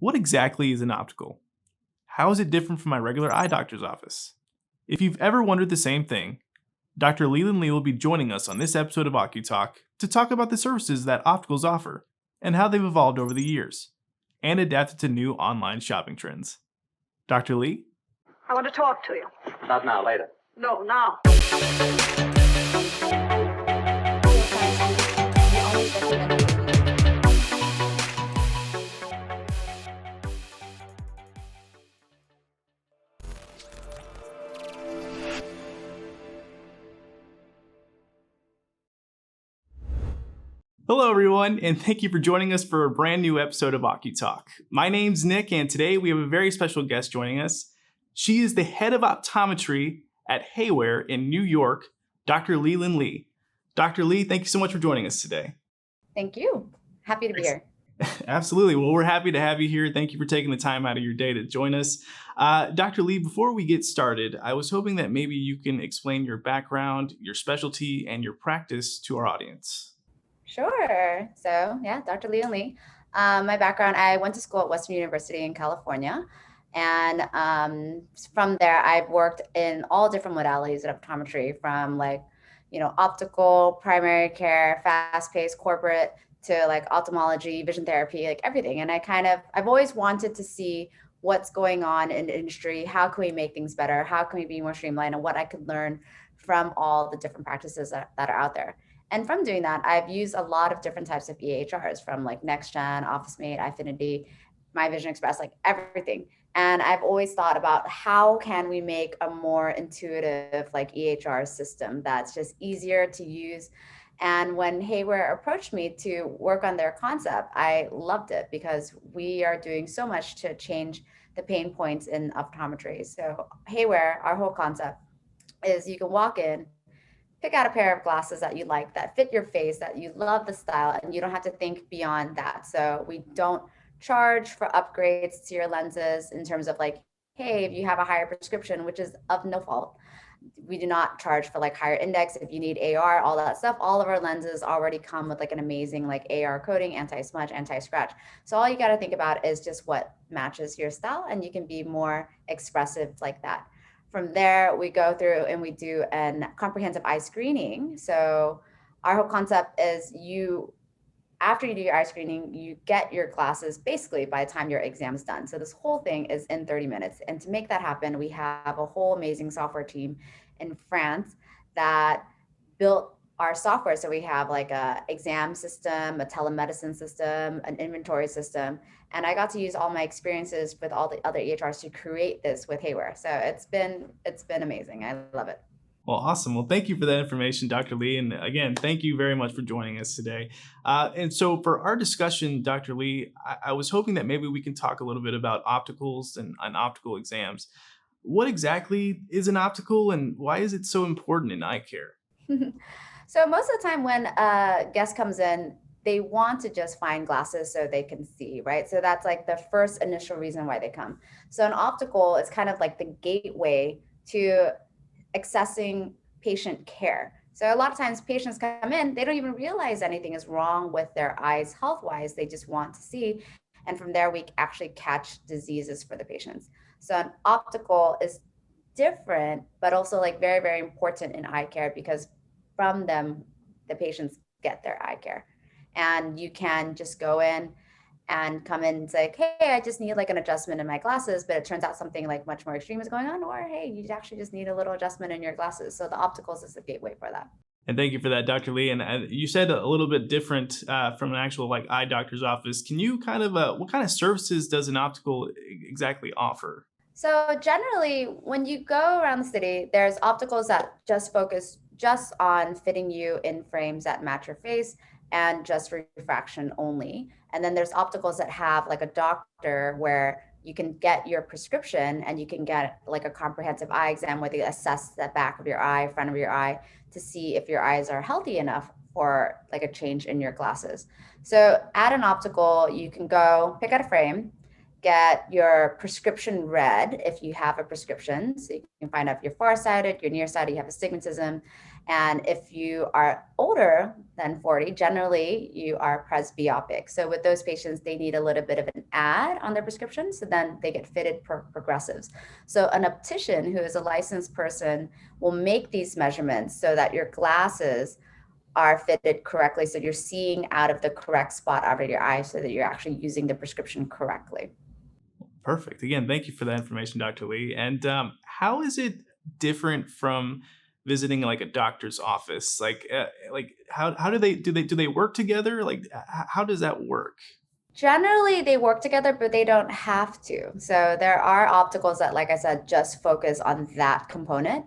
What exactly is an optical? How is it different from my regular eye doctor's office? If you've ever wondered the same thing, Dr. Lilan Lee will be joining us on this episode of OCuTALK to talk about the services that opticals offer and how they've evolved over the years and adapted to new online shopping trends. Dr. Lee? I want to talk to you. Not now, later. No, now. Hello, everyone, and thank you for joining us for a brand new episode of OCuTALK. My name's Nick, and today we have a very special guest joining us. She is the head of optometry at Hayware in New York, Dr. Lilan Lee. Dr. Lee, thank you so much for joining us today. Thank you. Happy to be here. Absolutely. Well, we're happy to have you here. Thank you for taking the time out of your day to join us. Dr. Lee, before we get started, I was hoping that maybe you can explain your background, your specialty, and your practice to our audience. Sure. So yeah, Dr. Lilan Lee. My background, I went to school at Western University in California. And from there, I've worked in all different modalities of optometry, from optical, primary care, fast-paced corporate, to like ophthalmology, vision therapy, like everything. And I've always wanted to see what's going on in the industry. How can we make things better? How can we be more streamlined? And what I could learn from all the different practices that are out there. And from doing that, I've used a lot of different types of EHRs, from like NextGen, OfficeMate, Eyefinity, My Vision Express, like everything. And I've always thought about how can we make a more intuitive like EHR system that's just easier to use. And when Hayware approached me to work on their concept, I loved it because we are doing so much to change the pain points in optometry. So Hayware, our whole concept is you can walk in, pick out a pair of glasses that you like, that fit your face, that you love the style, and you don't have to think beyond that. So we don't charge for upgrades to your lenses in terms of like, hey, if you have a higher prescription, which is of no fault, we do not charge for like higher index. If you need AR, all that stuff, all of our lenses already come with like an amazing like AR coating, anti-smudge, anti-scratch. So all you got to think about is just what matches your style, and you can be more expressive like that. From there, we go through and we do a comprehensive eye screening. So our whole concept is after you do your eye screening, you get your glasses basically by the time your exam is done. So this whole thing is in 30 minutes. And to make that happen, we have a whole amazing software team in France that built our software. So we have like a exam system, a telemedicine system, an inventory system. And I got to use all my experiences with all the other EHRs to create this with Hayware. So it's been amazing. I love it. Well, awesome. Well, thank you for that information, Dr. Lee. And again, thank you very much for joining us today. And so for our discussion, Dr. Lee, I was hoping that maybe we can talk a little bit about opticals and optical exams. What exactly is an optical, and why is it so important in eye care? So most of the time when a guest comes in, they want to just find glasses so they can see, right? So that's like the first initial reason why they come. So an optical is kind of like the gateway to accessing patient care. So a lot of times patients come in, they don't even realize anything is wrong with their eyes health-wise. They just want to see. And from there, we actually catch diseases for the patients. So an optical is different, but also like very, very important in eye care, because from them, the patients get their eye care. And you can just go in and come in and say, hey, I just need like an adjustment in my glasses, but it turns out something like much more extreme is going on, or hey, you actually just need a little adjustment in your glasses. So the opticals is the gateway for that. And thank you for that, Dr. Lee. And you said a little bit different from an actual like eye doctor's office. Can you kind of, what kind of services does an optical exactly offer? So generally, when you go around the city, there's opticals that just focus just on fitting you in frames that match your face and just refraction only. And then there's opticals that have like a doctor where you can get your prescription and you can get like a comprehensive eye exam where they assess the back of your eye, front of your eye, to see if your eyes are healthy enough for like a change in your glasses. So at an optical, you can go pick out a frame, get your prescription read if you have a prescription. So you can find out if you're farsighted, you're nearsighted, you have astigmatism. And if you are older than 40, generally you are presbyopic. So with those patients, they need a little bit of an add on their prescription. So then they get fitted for progressives. So an optician who is a licensed person will make these measurements so that your glasses are fitted correctly. So you're seeing out of the correct spot out of your eye so that you're actually using the prescription correctly. Perfect. Again, thank you for that information, Dr. Lee. And how is it different from visiting like a doctor's office? Like how do they work together? Like how does that work? Generally, they work together, but they don't have to. So there are opticals that, like I said, just focus on that component.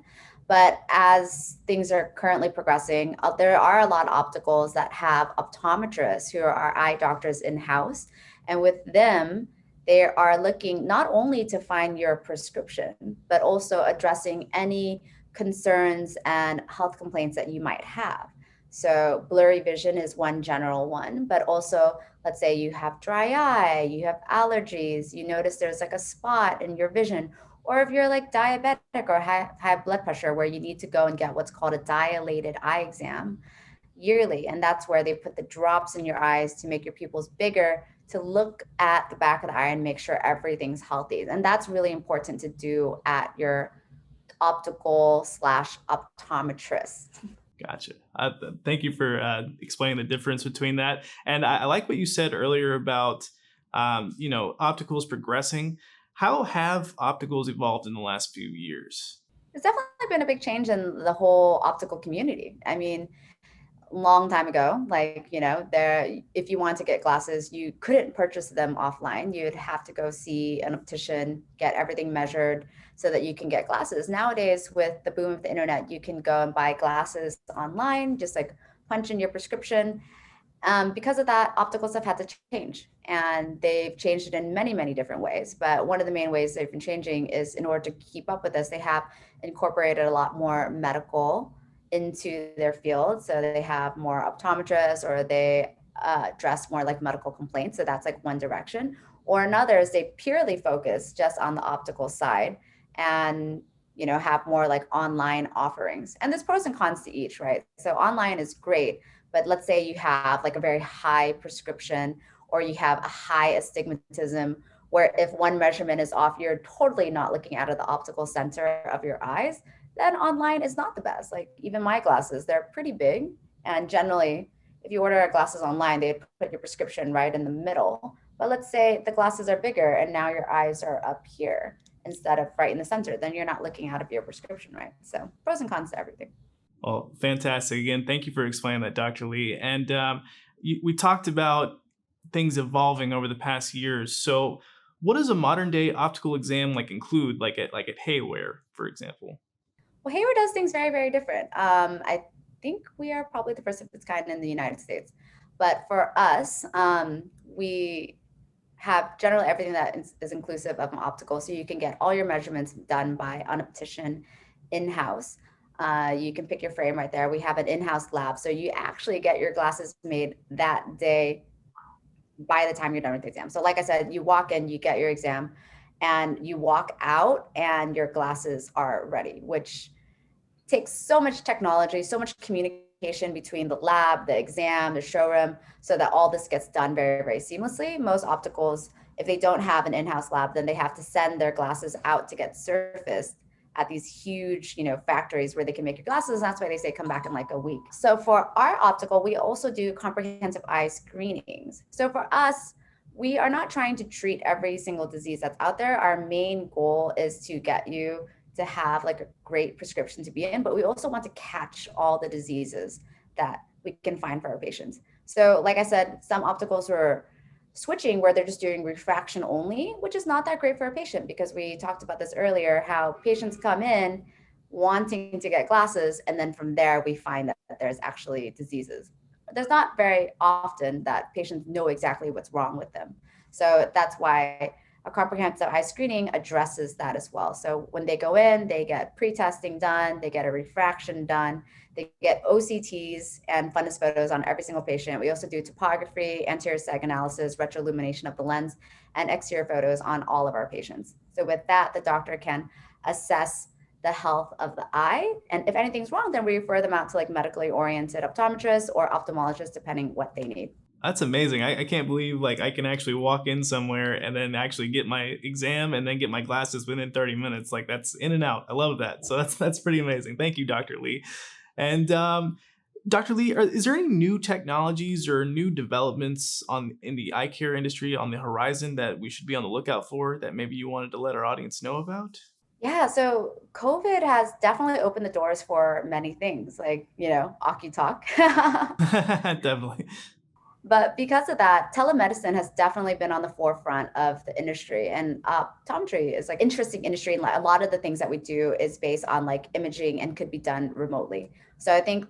But as things are currently progressing, there are a lot of opticals that have optometrists who are eye doctors in house. And with them, they are looking not only to find your prescription, but also addressing any concerns and health complaints that you might have. So, blurry vision is one general one, but also let's say you have dry eye, you have allergies, you notice there's like a spot in your vision, or if you're like diabetic or high blood pressure, where you need to go and get what's called a dilated eye exam yearly. And that's where they put the drops in your eyes to make your pupils bigger, to look at the back of the eye and make sure everything's healthy. And that's really important to do at your optical slash optometrist. Gotcha. Thank you for explaining the difference between that. And I like what you said earlier about, opticals progressing. How have opticals evolved in the last few years? There's definitely been a big change in the whole optical community. I mean, long time ago, like, there, if you want to get glasses, you couldn't purchase them offline. You'd have to go see an optician, get everything measured so that you can get glasses. Nowadays, with the boom of the internet, you can go and buy glasses online, just like punch in your prescription. Because of that, opticals have had to change, and they've changed it in many, many different ways. But one of the main ways they've been changing is, in order to keep up with this, they have incorporated a lot more medical into their field. So they have more optometrists, or they address more like medical complaints. So that's like one direction. Or another is they purely focus just on the optical side, and have more like online offerings. And there's pros and cons to each, right? So online is great, but let's say you have like a very high prescription, or you have a high astigmatism, where if one measurement is off, you're totally not looking out of the optical center of your eyes, then online is not the best. Like even my glasses, they're pretty big. And generally, if you order glasses online, they put your prescription right in the middle. But let's say the glasses are bigger and now your eyes are up here instead of right in the center, then you're not looking out of your prescription, right? So pros and cons to everything. Well, fantastic. Again, thank you for explaining that, Dr. Lee. And we talked about things evolving over the past years. So, what does a modern day optical exam like include, like at Hayware, for example? Well, Hayward does things very, very different. I think we are probably the first of its kind in the United States. But for us, we have generally everything that is inclusive of an optical. So you can get all your measurements done by an optician in-house. You can pick your frame right there. We have an in-house lab. So you actually get your glasses made that day by the time you're done with the exam. So like I said, you walk in, you get your exam, and you walk out and your glasses are ready, which takes so much technology, so much communication between the lab, the exam, the showroom, so that all this gets done very, very seamlessly. Most opticals, if they don't have an in-house lab, then they have to send their glasses out to get surfaced at these huge, factories where they can make your glasses. And that's why they say come back in like a week. So for our optical, we also do comprehensive eye screenings. So for us, we are not trying to treat every single disease that's out there. Our main goal is to get you to have like a great prescription to be in, but we also want to catch all the diseases that we can find for our patients. So like I said, some opticals are switching where they're just doing refraction only, which is not that great for a patient, because we talked about this earlier, how patients come in wanting to get glasses, and then from there we find that there's actually diseases. There's not very often that patients know exactly what's wrong with them. So that's why a comprehensive eye screening addresses that as well. So when they go in, they get pre-testing done, they get a refraction done, they get OCTs and fundus photos on every single patient. We also do topography, anterior seg analysis, retroillumination of the lens, and exterior photos on all of our patients. So with that, the doctor can assess the health of the eye. And if anything's wrong, then we refer them out to like medically oriented optometrists or ophthalmologists, depending what they need. That's amazing. I can't believe like I can actually walk in somewhere and then actually get my exam and then get my glasses within 30 minutes. Like that's in and out. I love that. So that's pretty amazing. Thank you, Dr. Lee. And Dr. Lee, is there any new technologies or new developments in the eye care industry on the horizon that we should be on the lookout for that maybe you wanted to let our audience know about? Yeah, so COVID has definitely opened the doors for many things, like, OCuTALK. Definitely. But because of that, telemedicine has definitely been on the forefront of the industry. And optometry is like interesting industry. And like, a lot of the things that we do is based on like imaging and could be done remotely. So I think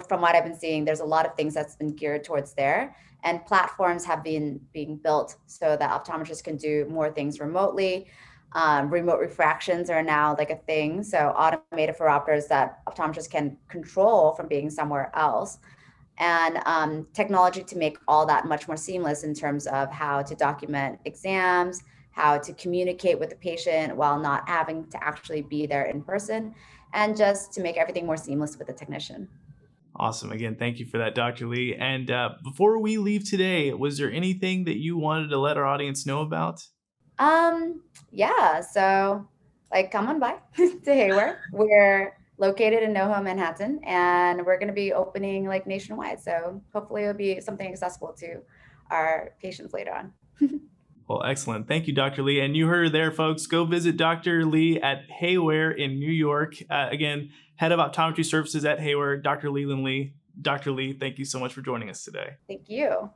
from what I've been seeing, there's a lot of things that's been geared towards there. And platforms have been being built so that optometrists can do more things remotely. Remote refractions are now like a thing. So automated phoropters that optometrists can control from being somewhere else, and technology to make all that much more seamless in terms of how to document exams, how to communicate with the patient while not having to actually be there in person, and just to make everything more seamless with the technician. Awesome. Again, thank you for that, Dr. Lee. And before we leave today, was there anything that you wanted to let our audience know about? Yeah, so like come on by to Hayward. We're located in NoHo, Manhattan, and we're going to be opening like nationwide. So hopefully it'll be something accessible to our patients later on. Well, excellent. Thank you, Dr. Lee. And you heard her there, folks. Go visit Dr. Lee at Hayware in New York. Again, head of optometry services at Hayware, Dr. Leland Lee. Dr. Lee, thank you so much for joining us today. Thank you.